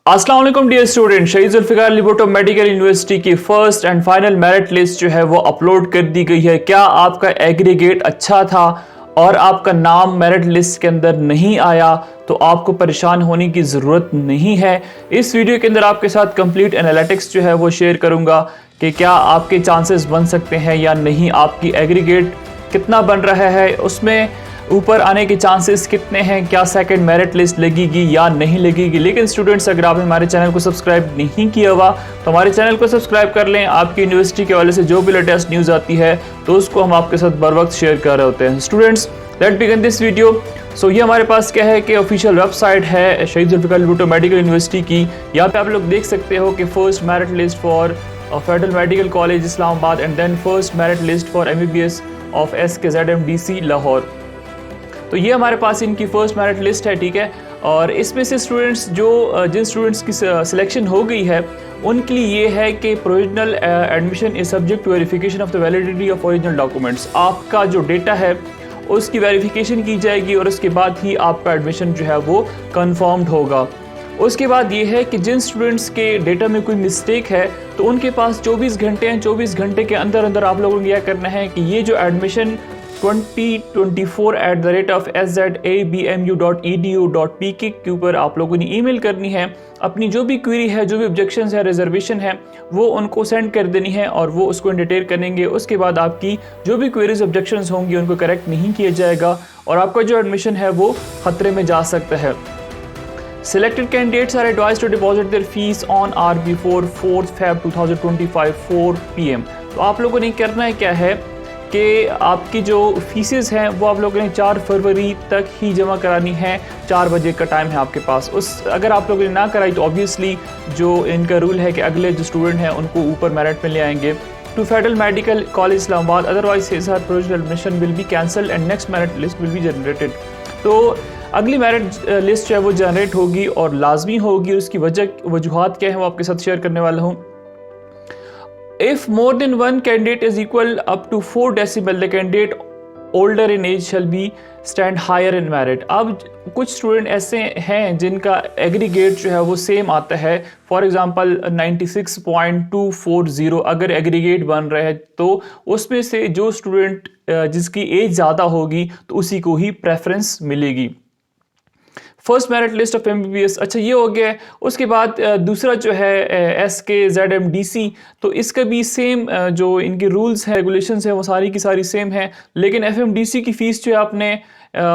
अस्सलाम वालेकुम dear student, शहीद जुल्फिकार अली भुट्टो मेडिकल यूनिवर्सिटी की first and final merit list जो है वो अपलोड कर दी गई है। क्या आपका एग्रीगेट अच्छा था और आपका नाम मेरिट लिस्ट के अंदर नहीं आया तो आपको परेशान होने की ज़रूरत नहीं है। इस वीडियो के अंदर आपके साथ कंप्लीट एनालिटिक्स जो है वो शेयर करूंगा कि क्या आपके चांसेस बन सकते हैं या नहीं, आपकी एग्रीगेट कितना बन रहा है, उसमें ऊपर आने के चांसेस कितने हैं, क्या सेकंड मेरिट लिस्ट लगेगी या नहीं लगेगी। लेकिन स्टूडेंट्स, अगर आपने हमारे चैनल को सब्सक्राइब नहीं किया हुआ तो हमारे चैनल को सब्सक्राइब कर लें। आपकी यूनिवर्सिटी के हवाले से जो भी लेटेस्ट न्यूज़ आती है तो उसको हम आपके साथ बर वक्त शेयर कर रहे होते हैं। Students, let begin this video. So ये हमारे पास क्या है कि ऑफिशियल वेबसाइट है शहीद जुल्फिकार अली भुट्टो मेडिकल यूनिवर्सिटी की। यहाँ पे आप लोग देख सकते हो कि first merit list for federal medical college Islamabad and then first merit list for MBBS of SKZMDC Lahore. तो ये हमारे पास इनकी फर्स्ट मेरिट लिस्ट है, ठीक है। और इसमें से स्टूडेंट्स जिन स्टूडेंट्स की सिलेक्शन हो गई है उनके लिए ये है कि provisional admission is subject to verification of the validity of original documents. आपका जो डेटा है उसकी वेरिफिकेशन की जाएगी और उसके बाद ही आपका एडमिशन जो है वो कन्फर्म्ड होगा। उसके बाद ये है कि जिन स्टूडेंट्स के डेटा में कोई मिस्टेक है तो उनके पास 24 घंटे हैं। 24 घंटे के अंदर अंदर आप लोगों को यह करना है कि ये जो एडमिशन 2024@SZABMU.edu.pk के ऊपर आप लोगों ने ईमेल करनी है। अपनी जो भी क्वेरी है, जो भी ऑब्जेक्शंस है, रिजर्वेशन है, वो उनको सेंड कर देनी है और वो उसको एंटरटेन करेंगे। उसके बाद आपकी जो भी क्वेरीज ऑब्जेक्शंस होंगी उनको करेक्ट नहीं किया जाएगा और आपका जो एडमिशन है वो खतरे में जा सकता है। Selected candidates are advised to deposit their fees on or before 4th Feb 2025 4 PM। तो आप लोगों ने करना है क्या है कि आपकी जो फीसेस हैं वो आप लोगों ने 4 फरवरी तक ही जमा करानी है। 4 बजे का टाइम है आपके पास। अगर आप लोगों ने ना कराई तो ऑब्वियसली जो इनका रूल है कि अगले जो स्टूडेंट हैं उनको ऊपर मेरिट में ले आएंगे। To federal medical college Islamabad, otherwise his her provisional admission will be cancelled and next merit list will be generated. तो अगली मेरिट लिस्ट जो है वो जनरेट होगी और लाजमी होगी। उसकी वजूहात क्या है वो आपके साथ शेयर करने वाला हूँ। If more than one candidate is equal up to 4 decibel, the candidate older in age shall be stand higher in merit। अब कुछ स्टूडेंट ऐसे हैं जिनका एग्रीगेट जो है वो सेम आता है। फॉर एग्जांपल 96.240 अगर एग्रीगेट बन रहा है तो उसमें से जो स्टूडेंट जिसकी एज ज़्यादा होगी तो उसी को ही प्रेफरेंस मिलेगी। First merit list of MBBS, अच्छा ये हो गया है। उसके बाद दूसरा जो है SKZMDC, तो इसका भी सेम जो इनके रूल्स हैं, रेगुलेशंस हैं, वो सारी की सारी सेम है। लेकिन FMDC की फ़ीस जो है आपने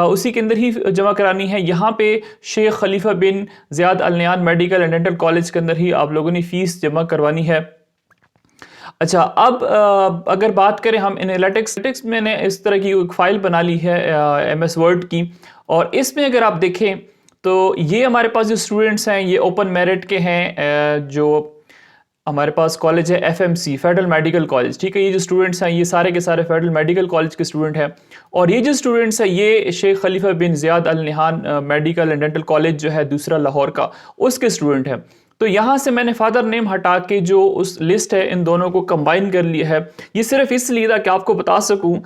उसी के अंदर ही जमा करानी है। यहाँ पे Sheikh Khalifa bin Zayed Al Nahyan medical and dental college के अंदर ही आप लोगों ने फ़ीस जमा करवानी है। अच्छा, अब अगर बात करें हम एनालिटिक्स, मैंने इस तरह की एक फ़ाइल बना ली है MS वर्ड की, और इसमें अगर आप देखें तो ये हमारे पास जो स्टूडेंट्स हैं ये ओपन मेरिट के हैं। जो हमारे पास कॉलेज है FMC फेडरल मेडिकल कॉलेज, ठीक है। ये जो स्टूडेंट्स हैं ये सारे के सारे फेडरल मेडिकल कॉलेज के स्टूडेंट हैं। और ये जो स्टूडेंट्स हैं ये Sheikh Khalifa bin Zayed Al Nahyan medical and dental college जो है दूसरा लाहौर का, उसके स्टूडेंट हैं। तो यहाँ से मैंने फादर नेम हटा के जो उस लिस्ट है इन दोनों को कंबाइन कर लिया है। ये सिर्फ इसलिए था कि आपको बता सकूं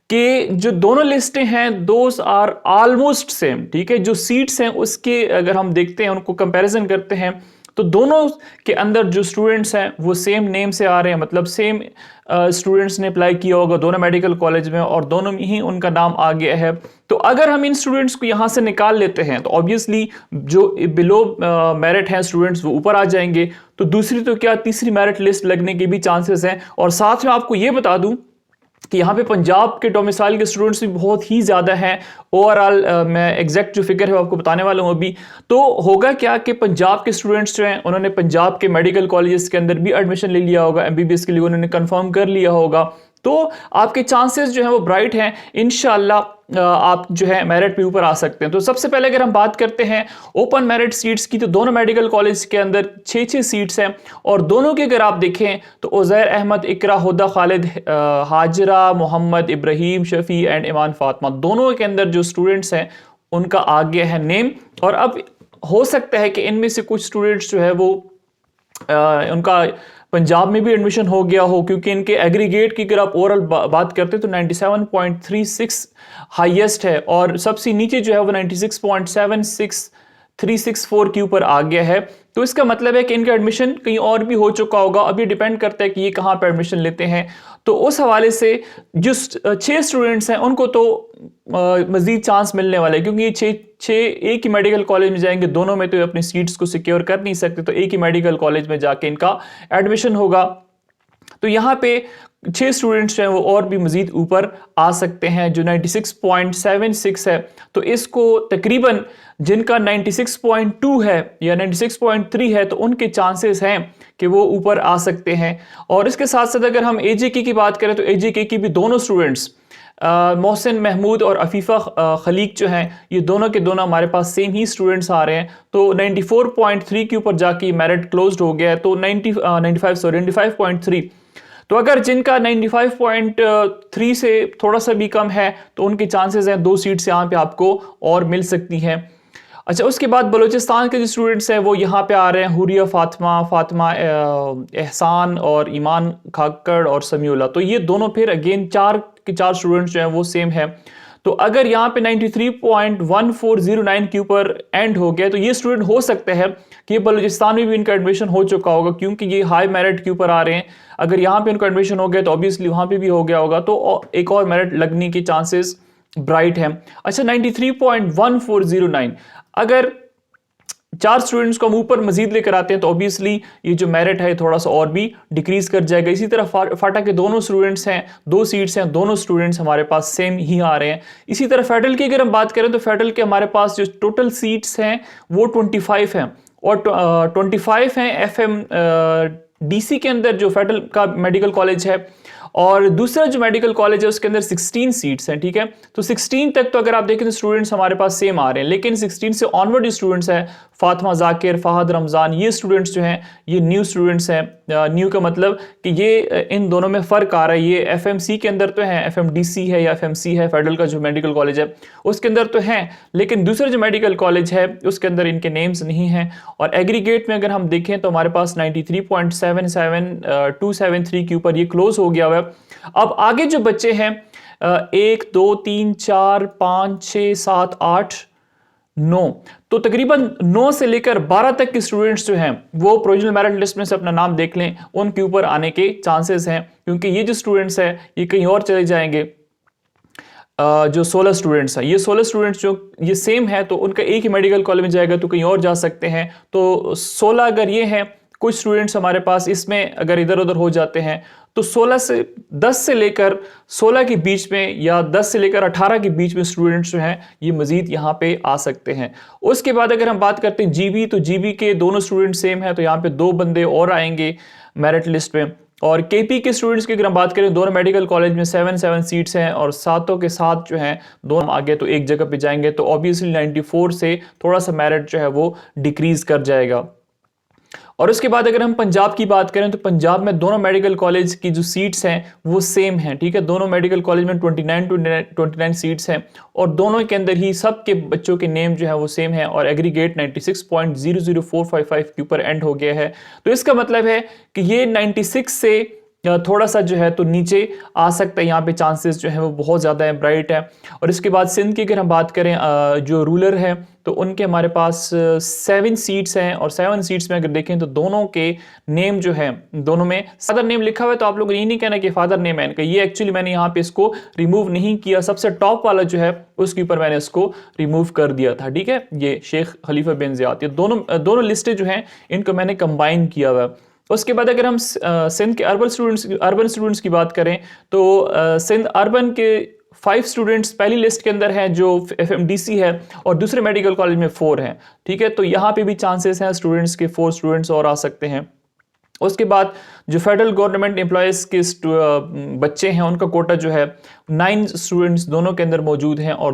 कि जो दोनों लिस्टें हैं दोज आर ऑलमोस्ट सेम, ठीक है। जो सीट्स हैं उसके अगर हम देखते हैं, उनको कंपैरिजन करते हैं तो दोनों के अंदर जो स्टूडेंट्स हैं वो सेम नेम से आ रहे हैं, मतलब सेम स्टूडेंट्स ने अप्लाई किया होगा दोनों मेडिकल कॉलेज में और दोनों में ही उनका नाम आ गया है। तो अगर हम इन स्टूडेंट्स को यहाँ से निकाल लेते हैं तो ऑब्वियसली जो बिलो मेरिट हैं स्टूडेंट्स वो ऊपर आ जाएंगे। तो दूसरी तो क्या तीसरी मेरिट लिस्ट लगने के भी चांसेस हैं। और साथ में आपको ये बता दूं कि यहाँ पे पंजाब के डोमिसाइल के स्टूडेंट्स भी बहुत ही ज़्यादा हैं। ओवरऑल मैं एग्जैक्ट जो फिगर है वो आपको बताने वाला हूँ अभी। तो होगा क्या कि पंजाब के स्टूडेंट्स जो हैं उन्होंने पंजाब के मेडिकल कॉलेजेस के अंदर भी एडमिशन ले लिया होगा, MBBS के लिए उन्होंने कंफर्म कर लिया होगा। तो आपके चांसेस जो हैं वो ब्राइट हैं। इंशाल्लाह आप जो है मेरिट पे ऊपर आ सकते हैं। तो सबसे पहले अगर हम बात करते हैं ओपन मेरिट सीट्स की, तो दोनों मेडिकल कॉलेज के अंदर 6-6 सीट्स हैं और दोनों के अगर आप देखें तो उज़ैर अहमद, इकरा, हुदा खालिद, हाजरा, मोहम्मद, इब्राहिम, शफी एंड ईमान फातिमा, दोनों के अंदर जो स्टूडेंट्स हैं उनका आ गया है नेम। और अब हो सकता है कि इनमें से कुछ स्टूडेंट्स जो है वो उनका पंजाब में भी एडमिशन हो गया हो, क्योंकि इनके एग्रीगेट की अगर आप ओवरऑल बात करते हैं तो 97.36 हाईएस्ट है और सबसे नीचे जो है वो 96.76364 के ऊपर आ गया है। तो इसका मतलब है कि इनका एडमिशन कहीं और भी हो चुका होगा। अभी डिपेंड करता है कि ये कहाँ पर एडमिशन लेते हैं। तो उस हवाले से जो 6 स्टूडेंट्स हैं उनको तो मज़ीद चांस मिलने वाला है, क्योंकि ये छः एक ही मेडिकल कॉलेज में जाएंगे, दोनों में तो अपनी सीट्स को सिक्योर कर नहीं सकते, तो एक ही मेडिकल कॉलेज में जाके इनका एडमिशन होगा। तो यहाँ पे 6 स्टूडेंट्स जो हैं वो और भी मज़ीद ऊपर आ सकते हैं, जो 96.76 है। तो इसको तकरीबन जिनका 96.2 है या 96.3 है, तो उनके चांसेस हैं कि वो ऊपर आ सकते हैं। और इसके साथ साथ अगर हम AJK की बात करें तो AJK की भी दोनों स्टूडेंट्स मोहसिन महमूद और अफीफ़ा खलीक जो हैं, ये दोनों के दोनों हमारे पास सेम ही स्टूडेंट्स आ रहे हैं। तो 94.3 के ऊपर जाके मेरिट क्लोज्ड हो गया है। तो 95.3। तो अगर जिनका 95.3 से थोड़ा सा भी कम है तो उनके चांसेस हैं 2 सीट्स यहाँ पे आपको और मिल सकती हैं। अच्छा, उसके बाद बलूचिस्तान के जो स्टूडेंट्स हैं वो यहाँ पे आ रहे हैं, हुरिया फातिमा एहसान और ईमान खाक्कड़ और समीउल्लाह। तो ये दोनों फिर अगेन 4 के 4 स्टूडेंट्स जो हैं वो सेम है। तो अगर यहाँ पे 93.1409 के ऊपर एंड हो गया तो ये स्टूडेंट हो सकते हैं कि बलूचिस्तान में भी इनका एडमिशन हो चुका होगा, क्योंकि ये हाई मेरिट के ऊपर आ रहे हैं। अगर यहाँ पे इनका एडमिशन हो गया तो ऑब्वियसली वहाँ पे भी हो गया होगा, तो एक और मेरिट लगने के चांसेस ब्राइट हैं। अच्छा, 93.1409 अगर 4 स्टूडेंट्स को हम ऊपर मजीद लेकर आते हैं तो ऑब्वियसली ये जो मेरिट है थोड़ा सा और भी डिक्रीज कर जाएगा। इसी तरह फाटा के दोनों स्टूडेंट्स हैं, 2 सीट्स हैं, दोनों स्टूडेंट्स हमारे पास सेम ही आ रहे हैं। इसी तरह फेडरल की अगर हम बात करें तो फेडरल के हमारे पास जो टोटल सीट्स हैं वो 25 हैं, और 25 हैं FMDC के अंदर जो फेडरल का मेडिकल कॉलेज है, और दूसरा जो मेडिकल कॉलेज है उसके अंदर 16 सीट्स हैं। ठीक है, तो 16 तक तो अगर आप देखें तो स्टूडेंट्स हमारे पास सेम आ रहे हैं, लेकिन 16 से ऑनवर्ड स्टूडेंट्स हैं, फातिमा जाकिर, फहद रमज़ान, ये स्टूडेंट्स जो हैं ये न्यू स्टूडेंट्स हैं। न्यू का मतलब कि ये इन दोनों में फ़र्क आ रहा है। ये FMC के अंदर तो हैं, FMDC है या FMC है फेडरल का जो मेडिकल कॉलेज है उसके अंदर तो हैं, लेकिन दूसरा जो मेडिकल कॉलेज है उसके अंदर इनके नेम्स नहीं हैं। और एग्रीगेट में अगर हम देखें तो हमारे पास 93.77273 के ऊपर ये क्लोज हो गया हुआ है। अब आगे जो बच्चे हैं 1 2 3 4 5 6 7 8 9, तो तकरीबन 9 से लेकर 12 तक के स्टूडेंट्स जो हैं वो प्रोविजनल मेरिट लिस्ट में से अपना नाम देख लें, उनके ऊपर आने के चांसेस हैं, क्योंकि ये जो स्टूडेंट्स हैं ये कहीं और चले जाएंगे। जो 16 स्टूडेंट्स हैं, ये 16 स्टूडेंट्स जो ये सेम है तो उनका एक ही मेडिकल कॉलेज में जाएगा तो कहीं और जा सकते हैं। तो 16 अगर ये हैं, कुछ स्टूडेंट्स हमारे पास इसमें अगर इधर उधर हो जाते हैं तो 10 से लेकर 16 के बीच में या 10 से लेकर 18 के बीच में स्टूडेंट्स जो हैं ये मजीद यहाँ पे आ सकते हैं। उसके बाद अगर हम बात करते हैं GB, तो GB के दोनों स्टूडेंट सेम है, तो यहाँ पे 2 बंदे और आएंगे मेरिट लिस्ट में। और KP के स्टूडेंट्स की अगर हम बात करें, दोनों मेडिकल कॉलेज में 7 सीट्स हैं और 7 के 7 जो हैं दोनों आगे तो एक जगह पे जाएंगे, तो ऑब्वियसली 94 से थोड़ा सा मेरिट जो है वो डिक्रीज कर जाएगा। और उसके बाद अगर हम पंजाब की बात करें तो पंजाब में दोनों मेडिकल कॉलेज की जो सीट्स हैं वो सेम हैं। ठीक है, दोनों मेडिकल कॉलेज में 29 सीट्स हैं और दोनों के अंदर ही सब के बच्चों के नेम जो है वो सेम है, और एग्रीगेट 96.00455 के ऊपर एंड हो गया है। तो इसका मतलब है कि ये 96 से थोड़ा सा जो है तो नीचे आ सकता है, यहाँ पे चांसेस जो है वो बहुत ज़्यादा है, ब्राइट है। और इसके बाद सिंध की अगर हम बात करें जो रूलर है तो उनके हमारे पास 7 सीट्स हैं, और 7 सीट्स में अगर देखें तो दोनों के नेम जो है, दोनों में फादर नेम लिखा हुआ है, तो आप लोग ये नहीं कहना कि फादर नेम है इनका, ये एक्चुअली मैंने यहाँ पे इसको रिमूव नहीं किया, सबसे टॉप वाला जो है उसके ऊपर मैंने इसको रिमूव कर दिया था। ठीक है, ये शेख खलीफा बिन ज़ियाद, ये दोनों लिस्टें जो हैं इनको मैंने कंबाइन किया हुआ है। उसके बाद अगर हम सिंध के अर्बन स्टूडेंट्स की बात करें तो सिंध अर्बन के 5 स्टूडेंट्स पहली लिस्ट के अंदर हैं जो FMDC है, और दूसरे मेडिकल कॉलेज में 4 हैं। ठीक है, तो यहाँ पे भी चांसेस हैं स्टूडेंट्स के 4 स्टूडेंट्स और आ सकते हैं। उसके बाद जो फेडरल गवर्नमेंट एम्प्लॉयज़ के बच्चे हैं उनका कोटा जो है 9 स्टूडेंट्स दोनों के अंदर मौजूद हैं, और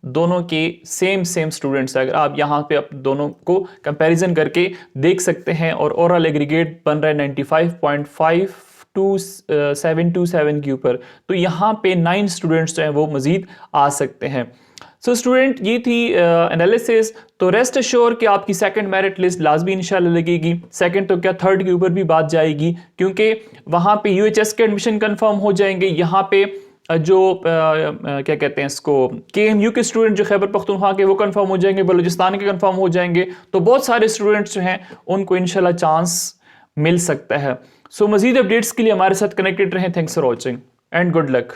दोनों के सेम स्टूडेंट्स है। अगर आप यहाँ पे आप दोनों को कंपैरिजन करके देख सकते हैं, और ओवरऑल एग्रीगेट बन रहा है 95.52727 के ऊपर। तो यहाँ पे 9 स्टूडेंट्स जो हैं वो मजीद आ सकते हैं। सो स्टूडेंट, ये थी एनालिसिस। तो रेस्ट अश्योर कि आपकी सेकंड मेरिट लिस्ट लाजमी इंशाल्लाह लगेगी। सेकंड तो क्या, थर्ड के ऊपर भी बात जाएगी, क्योंकि वहाँ पे UHS के एडमिशन कंफर्म हो जाएंगे, यहाँ पे जो क्या कहते हैं इसको, KMU के स्टूडेंट जो खैबर पख्तूनख्वा के वो कंफर्म हो जाएंगे, बलूचिस्तान के कंफर्म हो जाएंगे। तो बहुत सारे स्टूडेंट्स जो हैं उनको इंशाल्लाह चांस मिल सकता है। सो मजीद अपडेट्स के लिए हमारे साथ कनेक्टेड रहें। Thanks for watching and good luck.